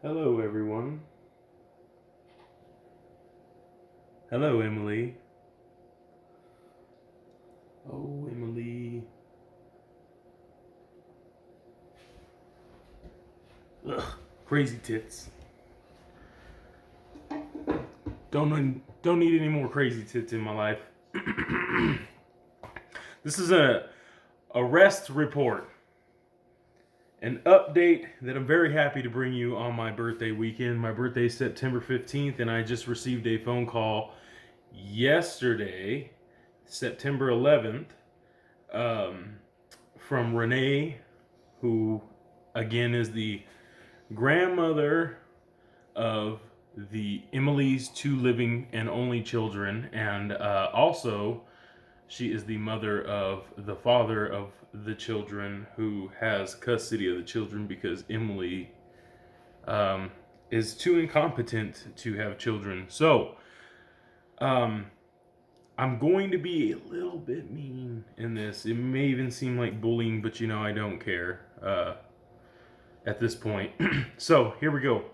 Hello, everyone. Hello, Emily. Oh, Emily. Ugh, crazy tits. Don't need any more crazy tits in my life. This is a arrest report, an update that I'm very happy to bring you on my birthday weekend. My birthday is September 15th, and I just received a phone call yesterday, September 11th, from Renee, who again is the grandmother of the Emily's two living and only children, and also she is the mother of the father of the children who has custody of the children because Emily is too incompetent to have children. So, I'm going to be a little bit mean in this. It may even seem like bullying, but I don't care at this point. So, here we go.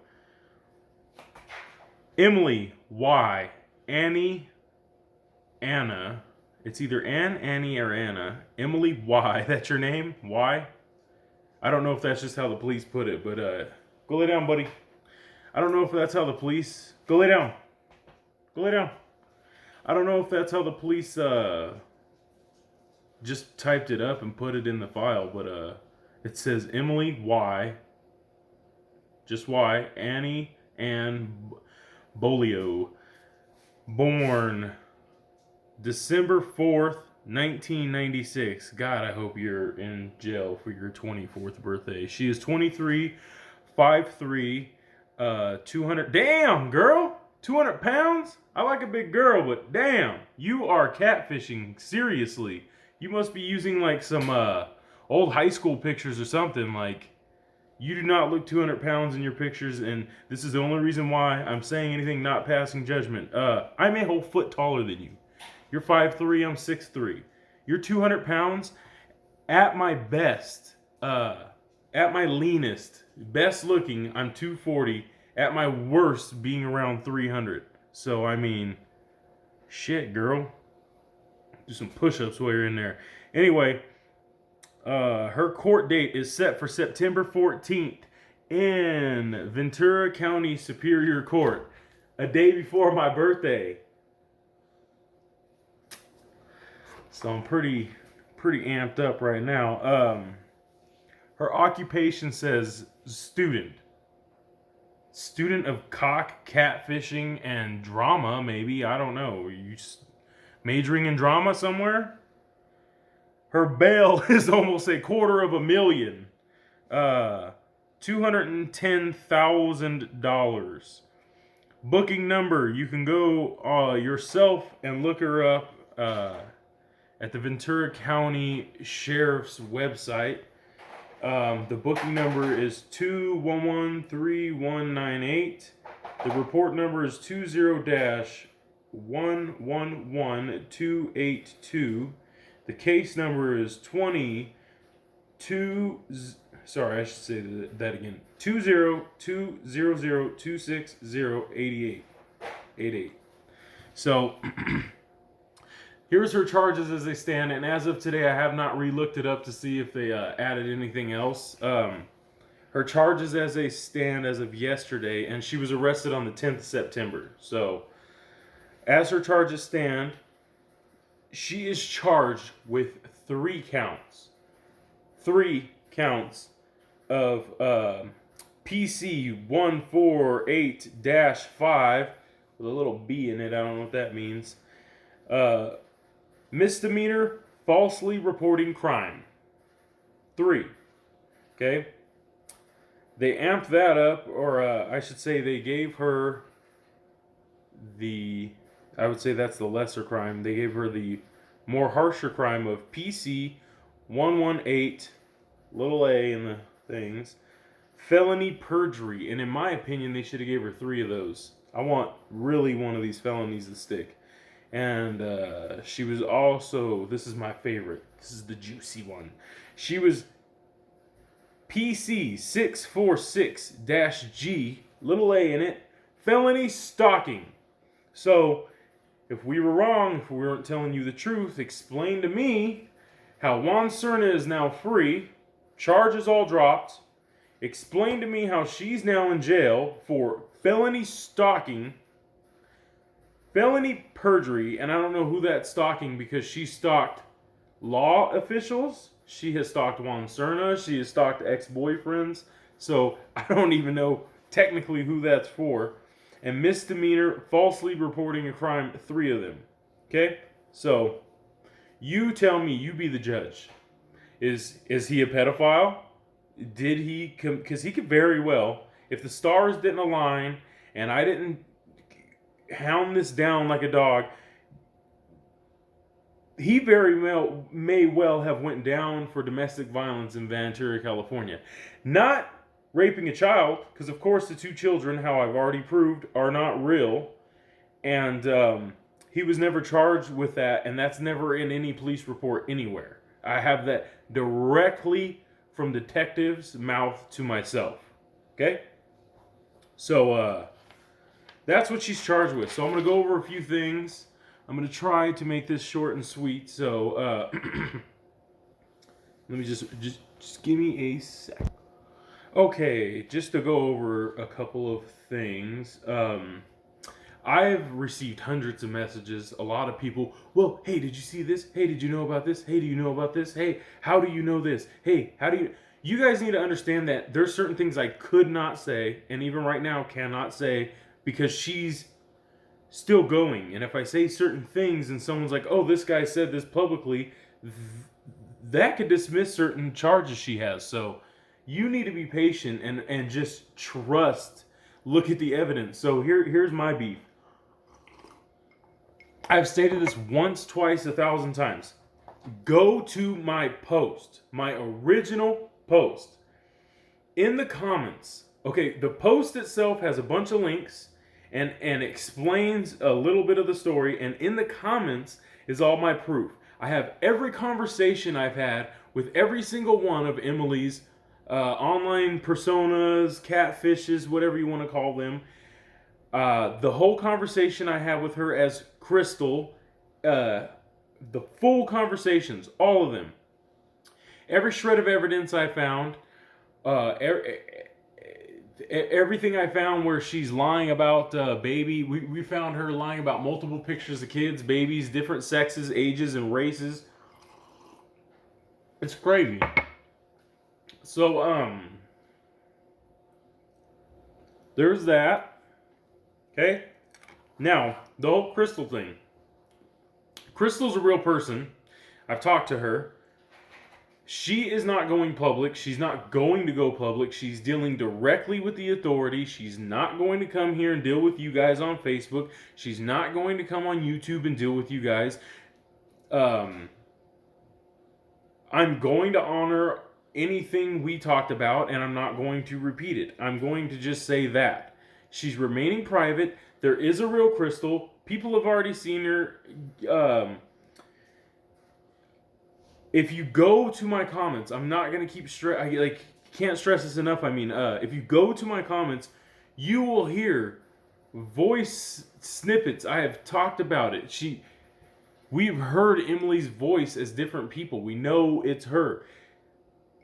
Emily, Y, Annie, Anna. It's either Ann, Annie, or Anna. Emily, Y. That's your name? Y? I don't know if that's just how the police put it, but go lay down, buddy. I don't know if that's how the police. Go lay down. Go lay down. I don't know if that's how the police just typed it up and put it in the file, but it says Emily, Y. Just Y. Annie, Ann Bolio. Born December 4th, 1996. God, I hope you're in jail for your 24th birthday. She is 23, 5'3", 200. Damn, girl! 200 pounds? I like a big girl, but damn, you are catfishing. Seriously. You must be using like some old high school pictures or something. Like, you do not look 200 pounds in your pictures, and this is the only reason why I'm saying anything not passing judgment. I'm a whole foot taller than you. You're 5'3", I'm 6'3". You're 200 pounds. At my best, at my leanest, best looking, I'm 240. At my worst, being around 300. So, I mean, shit, girl. Do some push-ups while you're in there. Anyway, her court date is set for September 14th in Ventura County Superior Court, a day before my birthday. So I'm pretty amped up right now. Her occupation says student of cock, catfishing, and drama. Maybe, I don't know. Are you majoring in drama somewhere? Her bail is almost $250,000. $210,000. Booking number, you can go yourself and look her up at the Ventura County Sheriff's website. The booking number is 2113198. The report number is 20-111282. The case number is 22. Sorry, I should say that again. 20200260888. So here's her charges as they stand, and as of today, I have not re-looked it up to see if they added anything else. Her charges as they stand as of yesterday, and she was arrested on the 10th of September. So, as her charges stand, she is charged with 3 counts. 3 counts of PC 148-5 with a little B in it. I don't know what that means. Misdemeanor, falsely reporting crime. 3. Okay? They amped that up, or I should say they gave her I would say that's the lesser crime. They gave her the more harsher crime of PC 118, little a in the things, felony perjury. And in my opinion, they should have gave her 3 of those. I want really one of these felonies to stick. And she was also, this is my favorite. This is the juicy one. She was PC 646-G, little a in it, felony stalking. So, if we were wrong, if we weren't telling you the truth, explain to me how Juan Serna is now free, charges all dropped. Explain to me how she's now in jail for felony stalking, felony perjury, and I don't know who that's stalking because she stalked law officials. She has stalked Juan Serna. She has stalked ex-boyfriends. So I don't even know technically who that's for. And misdemeanor, falsely reporting a crime, 3 of them. Okay? So you tell me, you be the judge. Is he a pedophile? Did he, because he could very well, if the stars didn't align and I didn't hound this down like a dog, he very well may well have went down for domestic violence in Ventura, California. Not raping a child, because of course the 2 children, how I've already proved, are not real. And he was never charged with that, and that's never in any police report anywhere. I have that directly from detectives' mouth to myself. Okay? So, that's what she's charged with. So I'm going to go over a few things. I'm going to try to make this short and sweet. So, let me just give me a sec. Okay, just to go over a couple of things. I've received hundreds of messages. A lot of people, well, hey, did you see this? Hey, did you know about this? Hey, do you know about this? Hey, how do you know this? Hey, how do you... You guys need to understand that there's certain things I could not say, and even right now cannot say, because she's still going. And if I say certain things and someone's like, oh, this guy said this publicly, that could dismiss certain charges she has. So you need to be patient and just trust. Look at the evidence. So here's my beef. I've stated this once, twice, 1,000 times. Go to my post, my original post. In the comments, okay, the post itself has a bunch of links and explains a little bit of the story, and in the comments is all my proof. I have every conversation I've had with every single one of Emily's online personas, catfishes, whatever you want to call them. The whole conversation I had with her as Crystal, the full conversations, all of them. Every shred of evidence I found, everything I found where she's lying about baby. We found her lying about multiple pictures of kids, babies, different sexes, ages, and races. It's crazy. So, there's that. Okay? Now, the whole Crystal thing. Crystal's a real person. I've talked to her. She is not going public. She's not going to go public. She's dealing directly with the authority. She's not going to come here and deal with you guys on Facebook. She's not going to come on YouTube and deal with you guys. I'm going to honor anything we talked about, and I'm not going to repeat it. I'm going to just say that. She's remaining private. There is a real Crystal. People have already seen her. If you go to my comments, I'm not going to keep can't stress this enough. I mean, if you go to my comments, you will hear voice snippets. I have talked about it. We've heard Emily's voice as different people. We know it's her.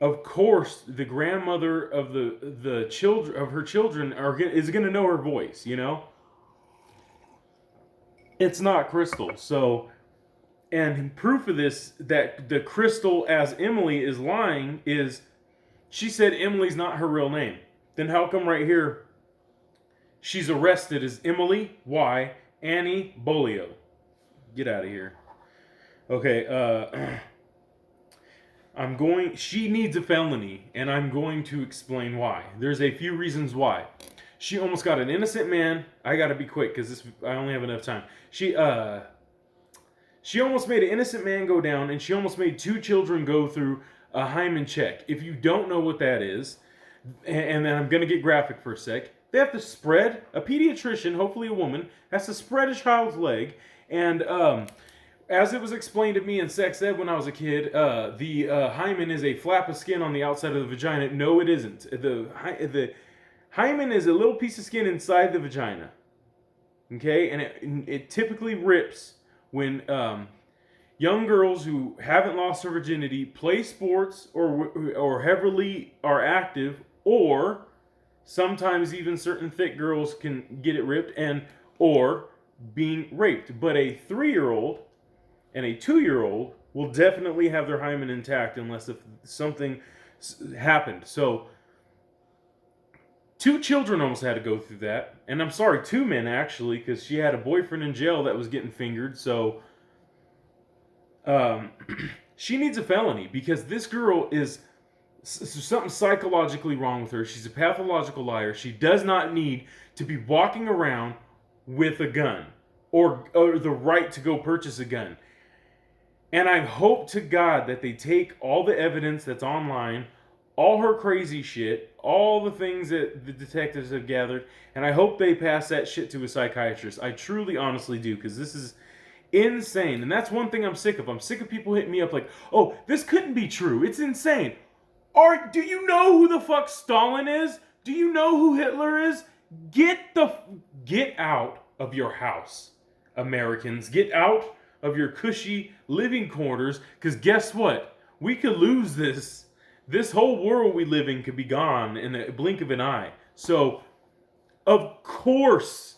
Of course, the grandmother of the children of her children is going to know her voice. You know, it's not Crystal. So, and proof of this, that the Crystal as Emily is lying, is she said Emily's not her real name. Then how come right here she's arrested as Emily Y. Annie Bolio? Get out of here. Okay, she needs a felony, and I'm going to explain why. There's a few reasons why. She almost got an innocent man. I gotta be quick, because I only have enough time. She almost made an innocent man go down, and she almost made 2 children go through a hymen check. If you don't know what that is, and then I'm gonna get graphic for a sec, they have to spread, a pediatrician, hopefully a woman, has to spread a child's leg, and as it was explained to me in sex ed when I was a kid, the hymen is a flap of skin on the outside of the vagina. No, it isn't. The hymen is a little piece of skin inside the vagina. Okay, and it typically rips when young girls who haven't lost their virginity play sports or heavily are active, or sometimes even certain thick girls can get it ripped or being raped. But a 3-year-old and a 2-year-old will definitely have their hymen intact unless if something happened. So 2 children almost had to go through that. And I'm sorry, 2 men actually, because she had a boyfriend in jail that was getting fingered. So she needs a felony because this girl is something psychologically wrong with her. She's a pathological liar. She does not need to be walking around with a gun or the right to go purchase a gun. And I hope to God that they take all the evidence that's online, all her crazy shit, all the things that the detectives have gathered, and I hope they pass that shit to a psychiatrist. I truly, honestly do, because this is insane. And that's one thing I'm sick of. I'm sick of people hitting me up like, oh, this couldn't be true. It's insane. Do you know who the fuck Stalin is? Do you know who Hitler is? Get out of your house, Americans. Get out of your cushy living quarters, because guess what? We could lose this. This whole world we live in could be gone in a blink of an eye. So, of course,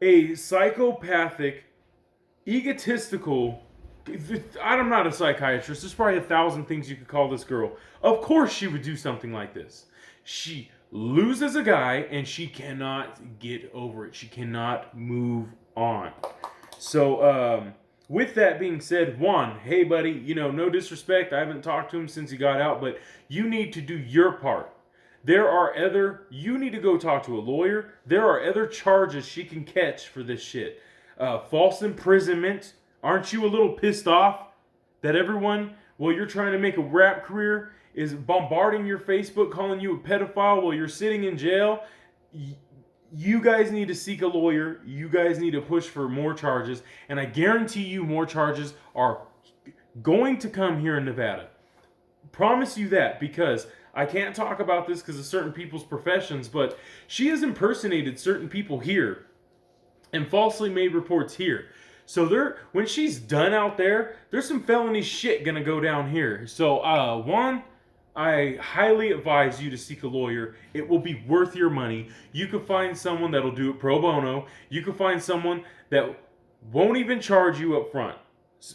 a psychopathic, egotistical... I'm not a psychiatrist. There's probably 1,000 things you could call this girl. Of course she would do something like this. She loses a guy and she cannot get over it. She cannot move on. So, with that being said, Juan, hey buddy, no disrespect. I haven't talked to him since he got out, but you need to do your part. You need to go talk to a lawyer. There are other charges she can catch for this shit. False imprisonment. Aren't you a little pissed off that everyone, while you're trying to make a rap career, is bombarding your Facebook, calling you a pedophile while you're sitting in jail? You guys need to seek a lawyer. You guys need to push for more charges. And I guarantee you more charges are going to come here in Nevada. Promise you that, because I can't talk about this because of certain people's professions, but she has impersonated certain people here and falsely made reports here. So when she's done out there, there's some felony shit gonna go down here. So Juan, I highly advise you to seek a lawyer. It will be worth your money. You could find someone that'll do it pro bono. You could find someone that won't even charge you up front.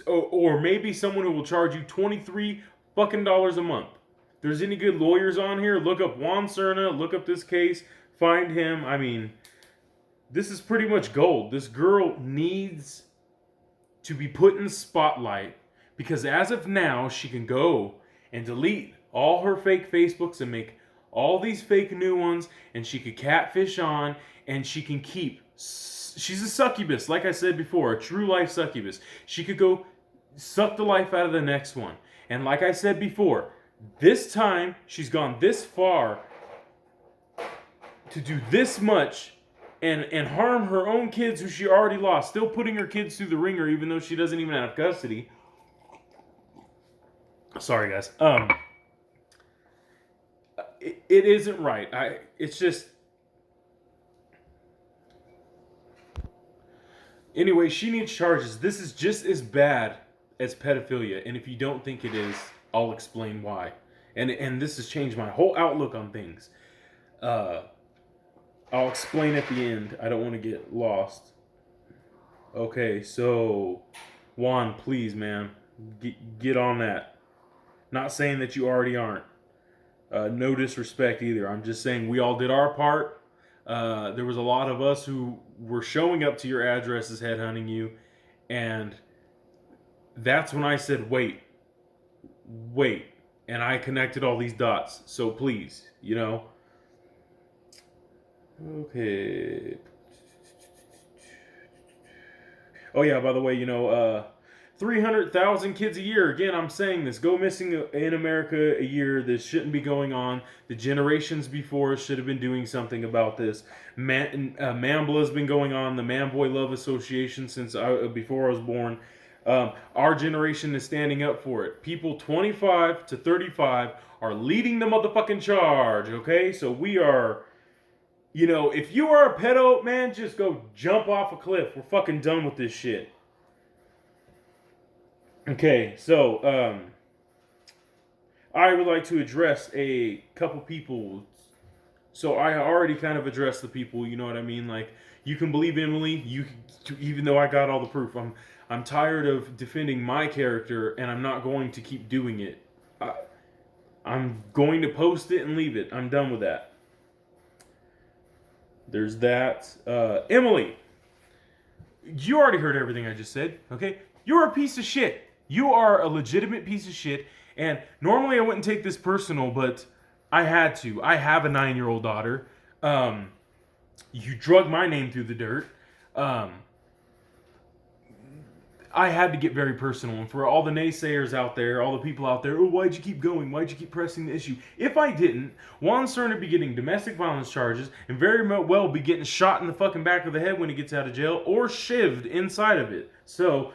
Or maybe someone who will charge you $23 fucking a month. If there's any good lawyers on here, look up Juan Serna, look up this case, find him. I mean, this is pretty much gold. This girl needs to be put in the spotlight, because as of now, she can go and delete all her fake Facebooks and make all these fake new ones, and she could catfish on, and she can keep... She's a succubus, like I said before, a true life succubus. She could go suck the life out of the next one. And like I said before, this time, she's gone this far to do this much and harm her own kids who she already lost, still putting her kids through the ringer even though she doesn't even have custody. Sorry, guys. It isn't right. It's just... Anyway, she needs charges. This is just as bad as pedophilia, and if you don't think it is, I'll explain why. And this has changed my whole outlook on things. I'll explain at the end. I don't want to get lost. Okay, so Juan, please, man, get on that. Not saying that you already aren't. No disrespect either. I'm just saying we all did our part. There was a lot of us who were showing up to your addresses, headhunting you, and that's when I said, wait, and I connected all these dots. So please, Okay. Oh yeah, by the way, 300,000 kids a year. Again, I'm saying this. Go missing in America a year. This shouldn't be going on. The generations before us should have been doing something about this. Mambla has been going on. The Man Boy Love Association since before I was born. Our generation is standing up for it. People 25 to 35 are leading the motherfucking charge, okay? So we are, if you are a pedo, man, just go jump off a cliff. We're fucking done with this shit. Okay, so, I would like to address a couple people. So I already kind of addressed the people, you know what I mean? Like, you can believe Emily, even though I got all the proof. I'm tired of defending my character, and I'm not going to keep doing it. I'm going to post it and leave it. I'm done with that. There's that. Emily, you already heard everything I just said, okay? You're a piece of shit. You are a legitimate piece of shit, and normally I wouldn't take this personal, but I had to. I have a 9-year-old daughter. You drug my name through the dirt. I had to get very personal. And for all the naysayers out there, all the people out there, oh, why'd you keep going? Why'd you keep pressing the issue? If I didn't, Juan Serna would be getting domestic violence charges and very well be getting shot in the fucking back of the head when he gets out of jail or shivved inside of it. So,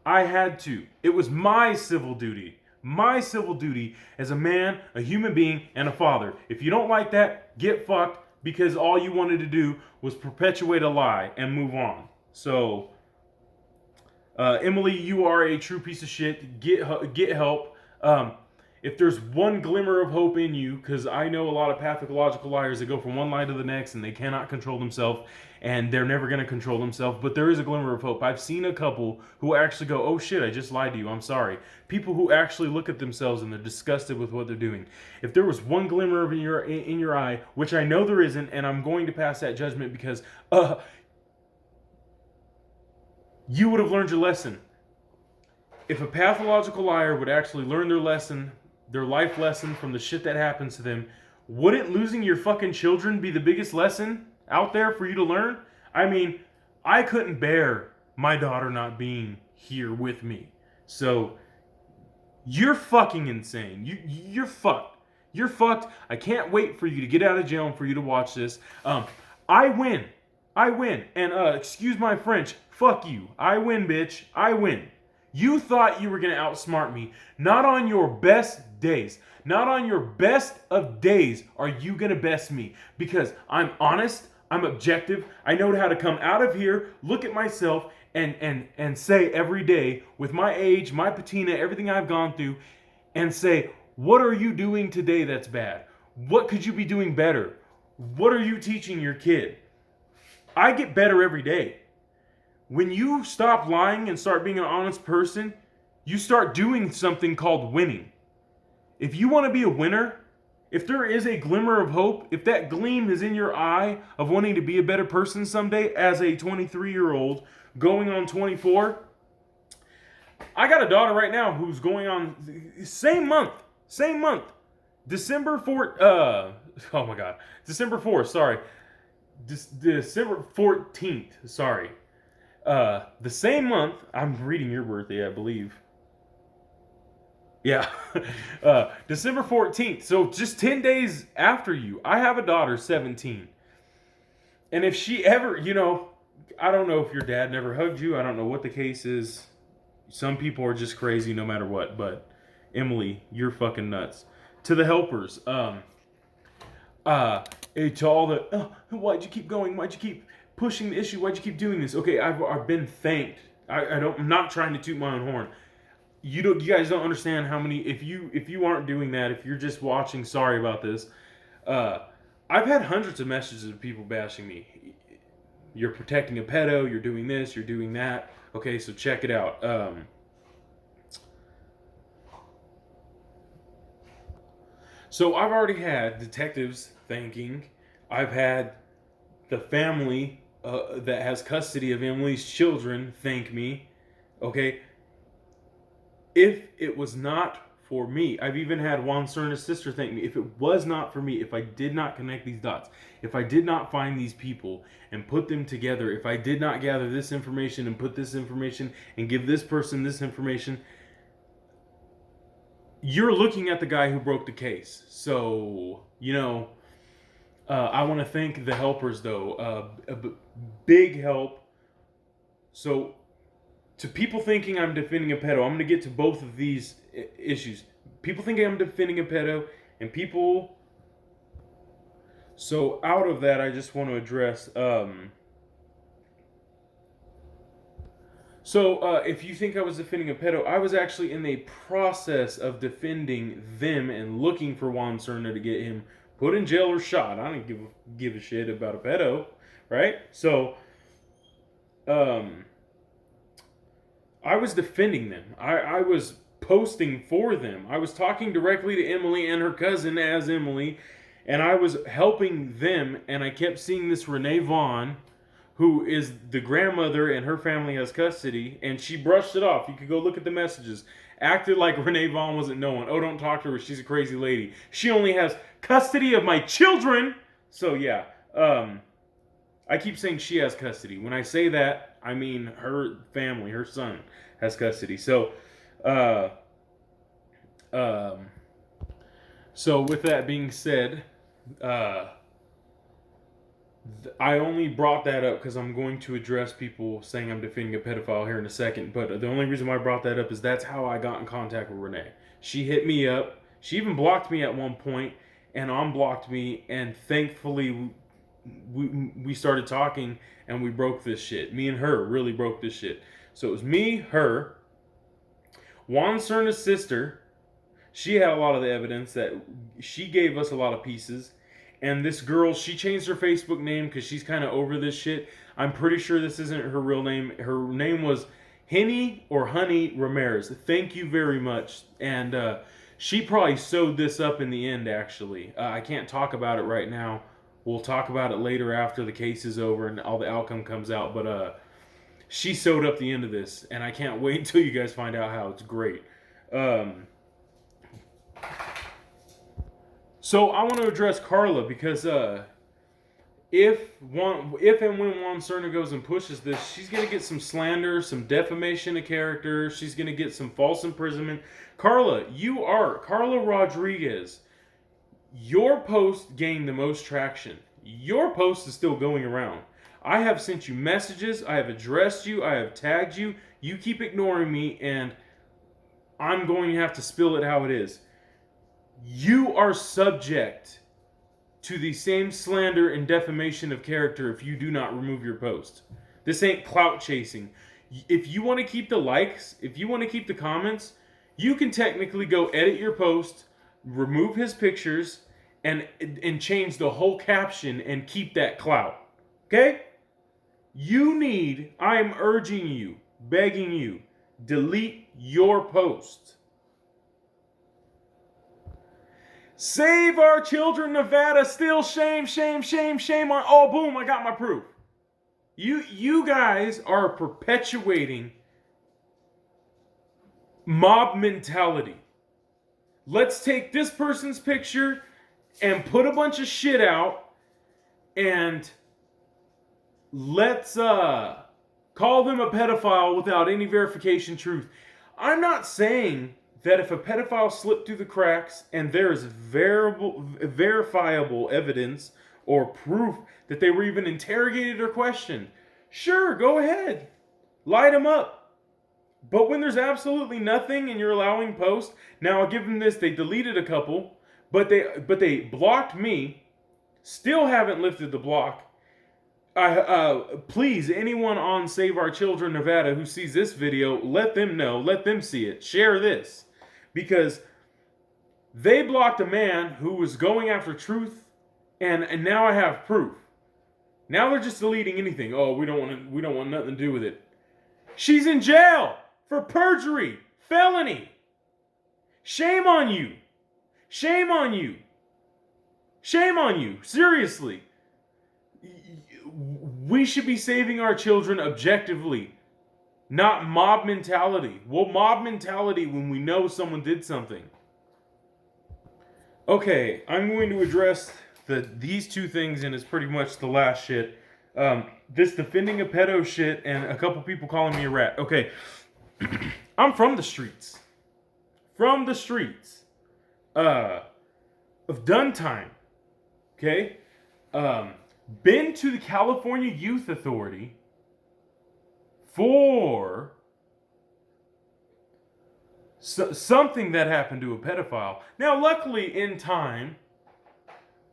I had to. It was my civil duty. My civil duty as a man, a human being, and a father. If you don't like that, get fucked, because all you wanted to do was perpetuate a lie and move on. So, Emily, you are a true piece of shit. Get help. If there's one glimmer of hope in you, because I know a lot of pathological liars that go from one lie to the next and they cannot control themselves, and they're never going to control themselves, but there is a glimmer of hope. I've seen a couple who actually go, oh shit, I just lied to you, I'm sorry. People who actually look at themselves and they're disgusted with what they're doing. If there was one glimmer of in your eye, which I know there isn't, and I'm going to pass that judgment because you would have learned your lesson. If a pathological liar would actually learn their lesson, their life lesson from the shit that happens to them, wouldn't losing your fucking children be the biggest lesson out there for you to learn? I mean, I couldn't bear my daughter not being here with me. So, you're fucking insane. You're fucked. You're fucked. I can't wait for you to get out of jail and for you to watch this. I win. And, excuse my French, fuck you. I win, bitch. I win. You thought you were going to outsmart me. Not on your best days. Not on your best of days are you going to best me. Because I'm honest, I'm objective, I know how to come out of here, look at myself, and say every day, with my age, my patina, everything I've gone through, and say, what are you doing today that's bad? What could you be doing better? What are you teaching your kid? I get better every day. When you stop lying and start being an honest person, you start doing something called winning. If you want to be a winner, if there is a glimmer of hope, if that gleam is in your eye of wanting to be a better person someday as a 23-year-old going on 24, I got a daughter right now who's going on same month, December 4th, sorry. December 14th, sorry. The same month, I'm reading your birthday, I believe. Yeah. December 14th. So just 10 days after you, I have a daughter, 17. And if she ever, I don't know if your dad never hugged you. I don't know what the case is. Some people are just crazy no matter what. But Emily, you're fucking nuts. To the helpers, to all the, why'd you keep going? Why'd you keep pushing the issue? Why'd you keep doing this? Okay, I've been thanked. I'm not trying to toot my own horn. You guys don't understand how many. If you aren't doing that, if you're just watching, sorry about this. I've had hundreds of messages of people bashing me. You're protecting a pedo. You're doing this. You're doing that. Okay, so check it out. So I've already had detectives thanking. I've had the family that has custody of Emily's children thank me. Okay. If it was not for me, I've even had Juan Serna's sister thank me. If it was not for me, if I did not connect these dots, if I did not find these people and put them together, if I did not gather this information and put this information and give this person this information, you're looking at the guy who broke the case. So, I want to thank the helpers, though. A big help. So, to people thinking I'm defending a pedo, I'm going to get to both of these issues. People thinking I'm defending a pedo, and people... So out of that, I just want to address... if you think I was defending a pedo, I was actually in the process of defending them and looking for Juan Serna to get him put in jail or shot. I didn't give a shit about a pedo, right? So, I was defending them. I was posting for them. I was talking directly to Emily and her cousin as Emily, and I was helping them, and I kept seeing this Renee Vaughn, who is the grandmother and her family has custody, and she brushed it off. You could go look at the messages. Acted like Renee Vaughn wasn't knowing. Oh, don't talk to her. She's a crazy lady. She only has custody of my children. So, yeah. I keep saying she has custody. When I say that, I mean her family, her son, has custody. So, so with that being said, I only brought that up because I'm going to address people saying I'm defending a pedophile here in a second. But the only reason why I brought that up is that's how I got in contact with Renee. She hit me up. She even blocked me at one point and unblocked me. And thankfully, we started talking and we broke this shit. Me and her really broke this shit. So it was me, her, Juan Serna's sister. She had a lot of the evidence that she gave us a lot of pieces. And this girl, she changed her Facebook name because she's kind of over this shit. I'm pretty sure this isn't her real name. Her name was Henny or Honey Ramirez. Thank you very much. And she probably sewed this up in the end, actually. I can't talk about it right now. We'll talk about it later after the case is over and all the outcome comes out. But she sewed up the end of this. And I can't wait until you guys find out how it's great. So I want to address Carla because if and when Juan Serna goes and pushes this, she's going to get some slander, some defamation of character. She's going to get some false imprisonment. Carla Rodriguez. Your post gained the most traction. Your post is still going around. I have sent you messages. I have addressed you. I have tagged you. You keep ignoring me, and I'm going to have to spill it how it is. You are subject to the same slander and defamation of character if you do not remove your post. This ain't clout chasing. If you want to keep the likes, if you want to keep the comments, you can technically go edit your post, remove his pictures, and change the whole caption and keep that clout. Okay? I am urging you, begging you, delete your post. Save our children, Nevada. Still shame, shame, shame, shame on. Oh, boom, I got my proof. You guys are perpetuating mob mentality. Let's take this person's picture and put a bunch of shit out and let's call them a pedophile without any verification truth. I'm not saying that if a pedophile slipped through the cracks and there is verifiable evidence or proof that they were even interrogated or questioned, sure, go ahead. Light them up. But when there's absolutely nothing and you're allowing posts, now I'll give them this, they deleted a couple, but they blocked me, still haven't lifted the block. Please, anyone on Save Our Children Nevada who sees this video, let them know, let them see it, share this. Because they blocked a man who was going after truth, and now I have proof. Now they're just deleting anything. Oh, we don't want nothing to do with it. She's in jail for perjury, felony. Shame on you. Shame on you. Shame on you. Seriously. We should be saving our children objectively. Not mob mentality. Well, mob mentality when we know someone did something. Okay, I'm going to address these two things, and it's pretty much the last shit. This defending a pedo shit and a couple people calling me a rat. Okay, I'm from the streets. From the streets. Of done time. Okay? Been to the California Youth Authority for something that happened to a pedophile. Now, luckily, in time,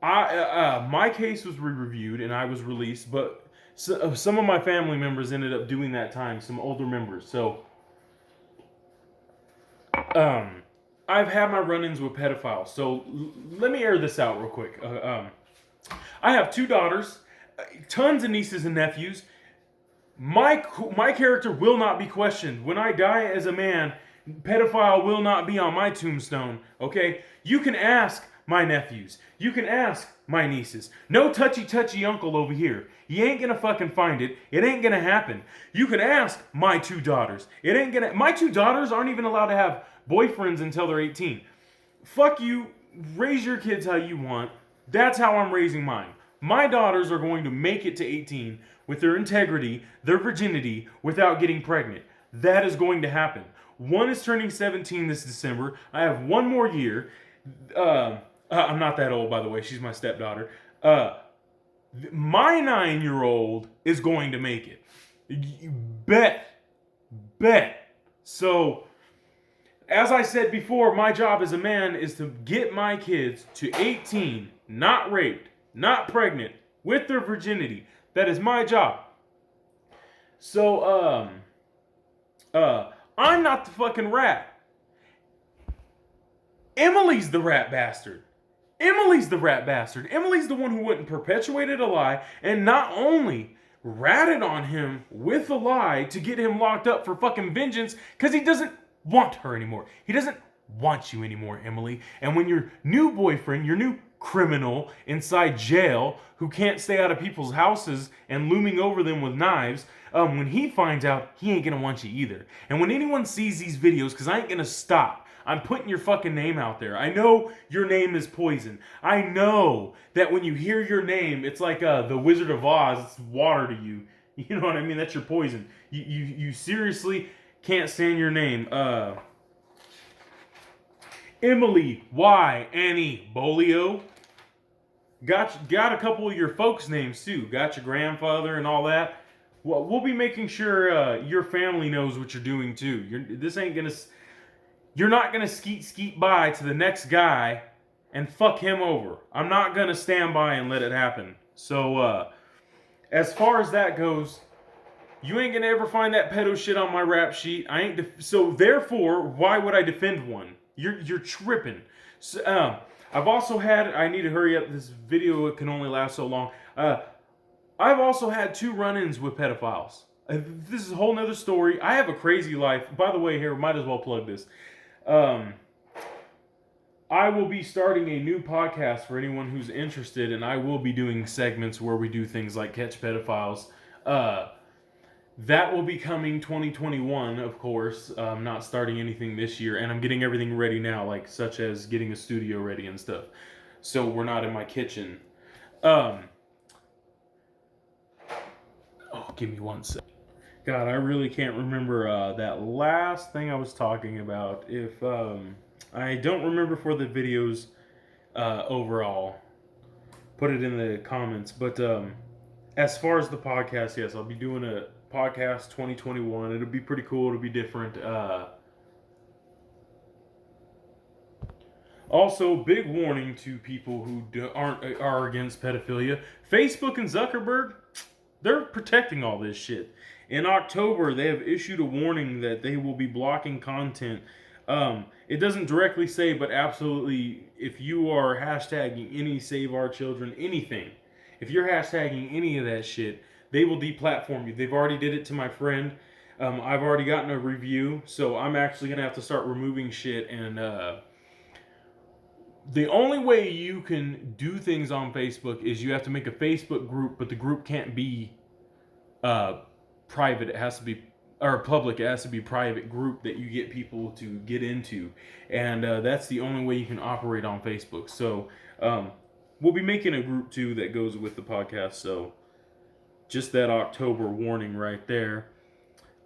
my case was re-reviewed and I was released, but some of my family members ended up doing that time, some older members. So, I've had my run-ins with pedophiles. So, let me air this out real quick. I have 2 daughters, tons of nieces and nephews. My character will not be questioned. When I die as a man, pedophile will not be on my tombstone, okay? You can ask my nephews. You can ask my nieces. No touchy uncle over here. You ain't gonna fucking find it. It ain't gonna happen. You can ask my 2 daughters. My 2 daughters aren't even allowed to have boyfriends until they're 18. Fuck you. Raise your kids how you want. That's how I'm raising mine. My daughters are going to make it to 18 with their integrity, their virginity, without getting pregnant. That is going to happen. One is turning 17 this December. I have 1 more year. I'm not that old, by the way. She's my stepdaughter. My 9-year-old is going to make it. Bet. So, as I said before, my job as a man is to get my kids to 18, not raped, not pregnant, with their virginity. That is my job. So, I'm not the fucking rat. Emily's the rat bastard. Emily's the one who went and perpetuated a lie and not only ratted on him with a lie to get him locked up for fucking vengeance because he doesn't want her anymore. He doesn't want you anymore, Emily. And when your new boyfriend, your new criminal inside jail who can't stay out of people's houses and looming over them with knives, when he finds out, he ain't gonna want you either. And when anyone sees these videos, because I ain't gonna stop, I'm putting your fucking name out there. I know your name is poison. I know that when you hear your name, it's like the Wizard of Oz. It's water to you. You know what I mean? That's your poison. You seriously can't stand your name. Emily Annie Bolio. Got a couple of your folks' names too. Got your grandfather and all that. Well, we'll be making sure your family knows what you're doing too. You're not gonna skeet by to the next guy and fuck him over. I'm not gonna stand by and let it happen. So, as far as that goes, you ain't gonna ever find that pedo shit on my rap sheet. So therefore, why would I defend one? You're tripping. So, I've also had. I need to hurry up. This video can only last so long. I've also had 2 run-ins with pedophiles. This is a whole nother story. I have a crazy life. By the way, here, might as well plug this. I will be starting a new podcast for anyone who's interested, and I will be doing segments where we do things like catch pedophiles. That will be coming 2021, of course. I'm not starting anything this year, and I'm getting everything ready now, like such as getting a studio ready and stuff. So we're not in my kitchen. Give me 1 sec. God, I really can't remember that last thing I was talking about. If I don't remember for the videos overall, put it in the comments. But as far as the podcast, yes, I'll be doing a podcast 2021. It'll be pretty cool. It'll be different. Also, big warning to people who are against pedophilia. Facebook and Zuckerberg, they're protecting all this shit. In October, they have issued a warning that they will be blocking content. It doesn't directly say, but absolutely, if you are hashtagging any Save Our Children, anything, if you're hashtagging any of that shit, they will deplatform you. They've already did it to my friend. I've already gotten a review, so I'm actually going to have to start removing shit. And the only way you can do things on Facebook is you have to make a Facebook group, but the group can't be private. It has to be, or public. It has to be private group that you get people to get into. And that's the only way you can operate on Facebook. So we'll be making a group too that goes with the podcast. So just that October warning right there.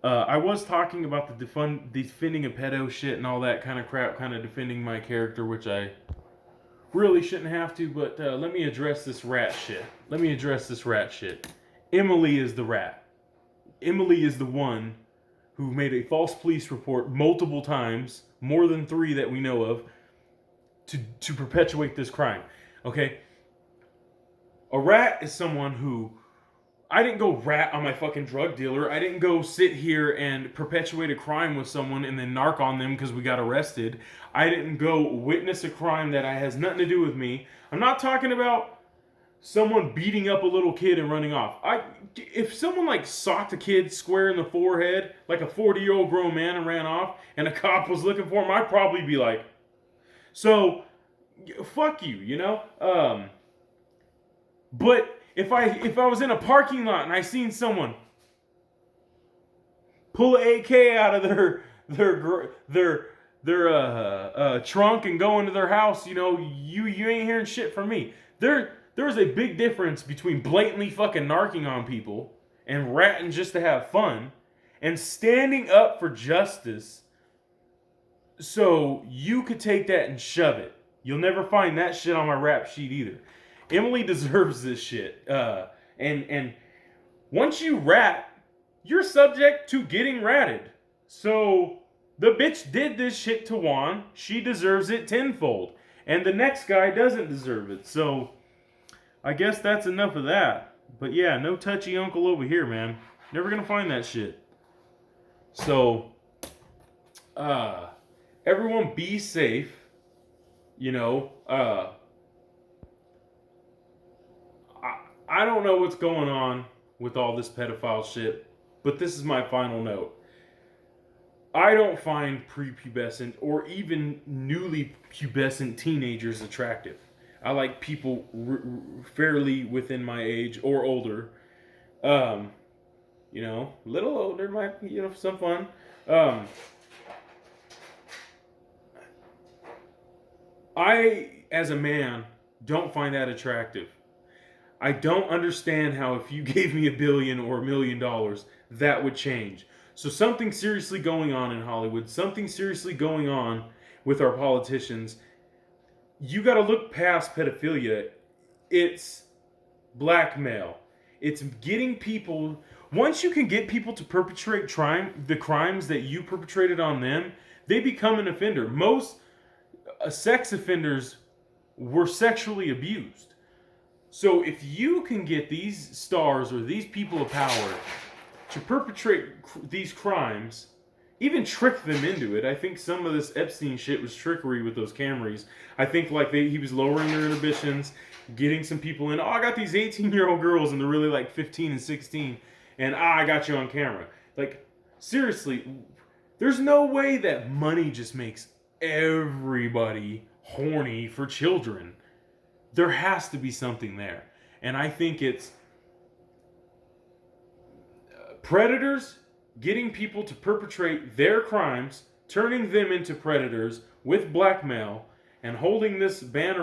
I was talking about the defending a pedo shit and all that kind of crap, kind of defending my character, which I really shouldn't have to, but let me address this rat shit. Emily is the rat. Emily is the one who made a false police report multiple times, more than 3 that we know of, to perpetuate this crime. Okay? A rat is someone who, I didn't go rat on my fucking drug dealer. I didn't go sit here and perpetuate a crime with someone and then narc on them because we got arrested. I didn't go witness a crime that has nothing to do with me. I'm not talking about someone beating up a little kid and running off. If someone like socked a kid square in the forehead, like a 40-year-old grown man, and ran off, and a cop was looking for him, I'd probably be like, so, fuck you, you know? But if I was in a parking lot and I seen someone pull an AK out of their trunk and go into their house, you know, you ain't hearing shit from me. There's a big difference between blatantly fucking narking on people and ratting just to have fun and standing up for justice so you could take that and shove it. You'll never find that shit on my rap sheet either. Emily deserves this shit. And once you rat, you're subject to getting ratted. So the bitch did this shit to Juan. She deserves it tenfold. And the next guy doesn't deserve it. So I guess that's enough of that. But yeah, no touchy uncle over here, man. Never gonna find that shit. So, everyone be safe. You know, I don't know what's going on with all this pedophile shit, but this is my final note. I don't find prepubescent or even newly pubescent teenagers attractive. I like people fairly within my age or older. You know, a little older might be, you know, some fun. I, as a man, don't find that attractive. I don't understand how if you gave me $1 billion or $1 million, that would change. So something seriously going on in Hollywood, something seriously going on with our politicians. You got to look past pedophilia. It's blackmail. It's getting people. Once you can get people to perpetrate the crimes that you perpetrated on them, they become an offender. Most sex offenders were sexually abused. So if you can get these stars or these people of power to perpetrate these crimes, even trick them into it. I think some of this Epstein shit was trickery with those Camrys. I think like he was lowering their inhibitions, getting some people in. Oh, I got these 18-year-old girls and they're really like 15 and 16. And I got you on camera. Like, seriously, there's no way that money just makes everybody horny for children. There has to be something there. And I think it's predators getting people to perpetrate their crimes, turning them into predators with blackmail, and holding this banner